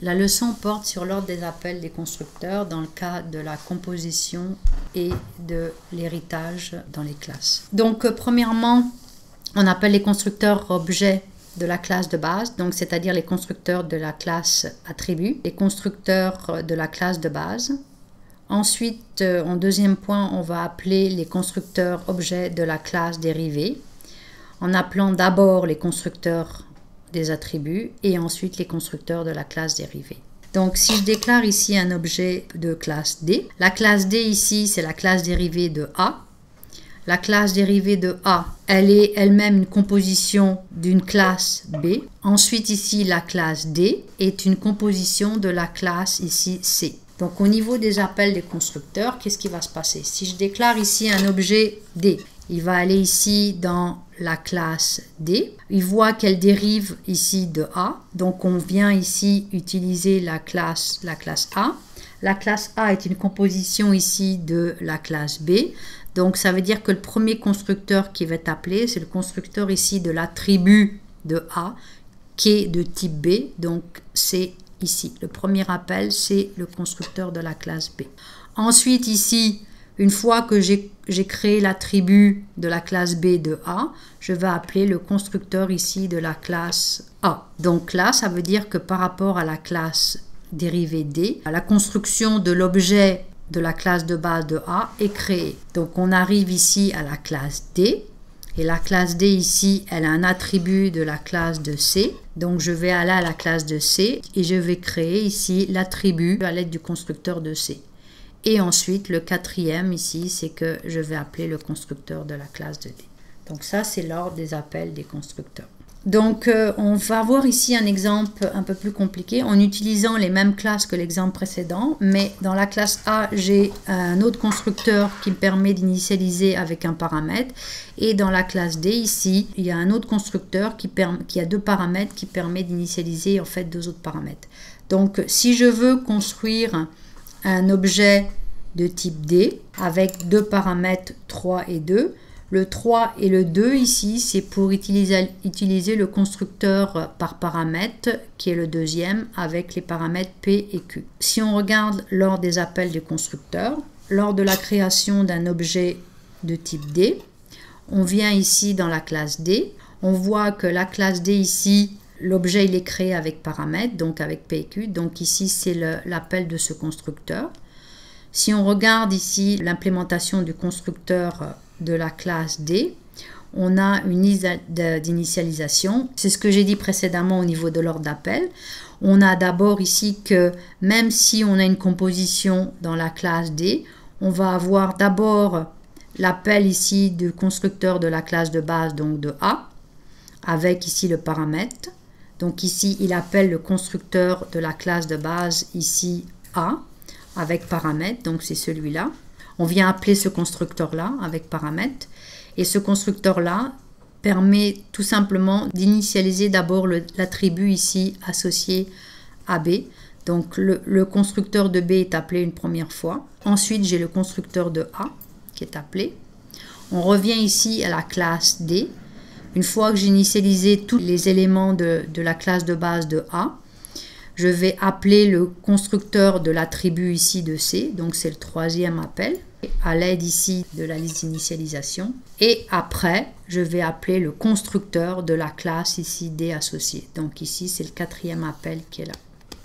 La leçon porte sur l'ordre des appels des constructeurs dans le cas de la composition et de l'héritage dans les classes. Donc, premièrement, on appelle les constructeurs objets de la classe de base, donc c'est-à-dire les constructeurs de la classe attribut, les constructeurs de la classe de base. Ensuite, en deuxième point, on va appeler les constructeurs objets de la classe dérivée, en appelant d'abord les constructeurs des attributs et ensuite les constructeurs de la classe dérivée. Donc si je déclare ici un objet de classe D, la classe D ici c'est la classe dérivée de A. La classe dérivée de A, elle est elle-même une composition d'une classe B. Ensuite ici la classe D est une composition de la classe ici C. Donc au niveau des appels des constructeurs, qu'est-ce qui va se passer? Si je déclare ici un objet D, il va aller ici dans la classe D. Il voit qu'elle dérive ici de A. Donc on vient ici utiliser la classe A. La classe A est une composition ici de la classe B. Donc ça veut dire que le premier constructeur qui va être appelé, c'est le constructeur ici de l'attribut de A qui est de type B. Donc c'est ici. Le premier appel, c'est le constructeur de la classe B. Ensuite ici, une fois que j'ai créé l'attribut de la classe B de A, je vais appeler le constructeur ici de la classe A. Donc là, ça veut dire que par rapport à la classe dérivée D, la construction de l'objet de la classe de base de A est créée. Donc on arrive ici à la classe D. Et la classe D ici, elle a un attribut de la classe de C. Donc je vais aller à la classe de C et je vais créer ici l'attribut à l'aide du constructeur de C. Et ensuite, le quatrième ici, c'est que je vais appeler le constructeur de la classe de D. Donc ça, c'est l'ordre des appels des constructeurs. Donc, on va voir ici un exemple un peu plus compliqué en utilisant les mêmes classes que l'exemple précédent. Mais dans la classe A, j'ai un autre constructeur qui me permet d'initialiser avec un paramètre. Et dans la classe D, ici, il y a un autre constructeur qui a deux paramètres qui permet d'initialiser en fait deux autres paramètres. Donc, si je veux construire un objet de type D avec deux paramètres 3 et 2. Le 3 et le 2 ici, c'est pour utiliser le constructeur par paramètre qui est le deuxième avec les paramètres P et Q. Si on regarde lors des appels des constructeurs, lors de la création d'un objet de type D, on vient ici dans la classe D, on voit que la classe D ici, l'objet il est créé avec paramètres, donc avec P et Q. Donc ici, c'est l'appel de ce constructeur. Si on regarde ici l'implémentation du constructeur de la classe D, on a une ISA d'initialisation. C'est ce que j'ai dit précédemment au niveau de l'ordre d'appel. On a d'abord ici que même si on a une composition dans la classe D, on va avoir d'abord l'appel ici du constructeur de la classe de base, donc de A, avec ici le paramètre. Donc ici, il appelle le constructeur de la classe de base, ici A, avec paramètre, donc c'est celui-là. On vient appeler ce constructeur-là avec paramètre. Et ce constructeur-là permet tout simplement d'initialiser d'abord l'attribut ici associé à B. Donc le constructeur de B est appelé une première fois. Ensuite, j'ai le constructeur de A qui est appelé. On revient ici à la classe D. Une fois que j'ai initialisé tous les éléments de la classe de base de A, je vais appeler le constructeur de l'attribut ici de C, donc c'est le troisième appel, à l'aide ici de la liste d'initialisation. Et après, je vais appeler le constructeur de la classe ici D associé. Donc ici, c'est le quatrième appel qui est là.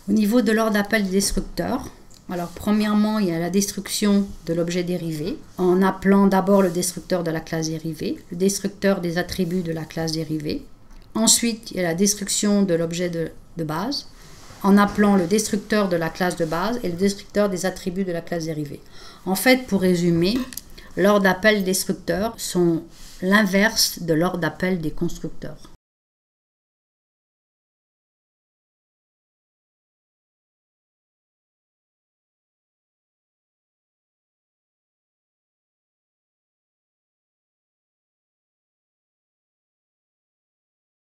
Au niveau de l'ordre d'appel des destructeurs, alors premièrement, il y a la destruction de l'objet dérivé, en appelant d'abord le destructeur de la classe dérivée, le destructeur des attributs de la classe dérivée. Ensuite, il y a la destruction de l'objet de base, en appelant le destructeur de la classe de base et le destructeur des attributs de la classe dérivée. En fait, pour résumer, l'ordre d'appel des destructeurs sont l'inverse de l'ordre d'appel des constructeurs.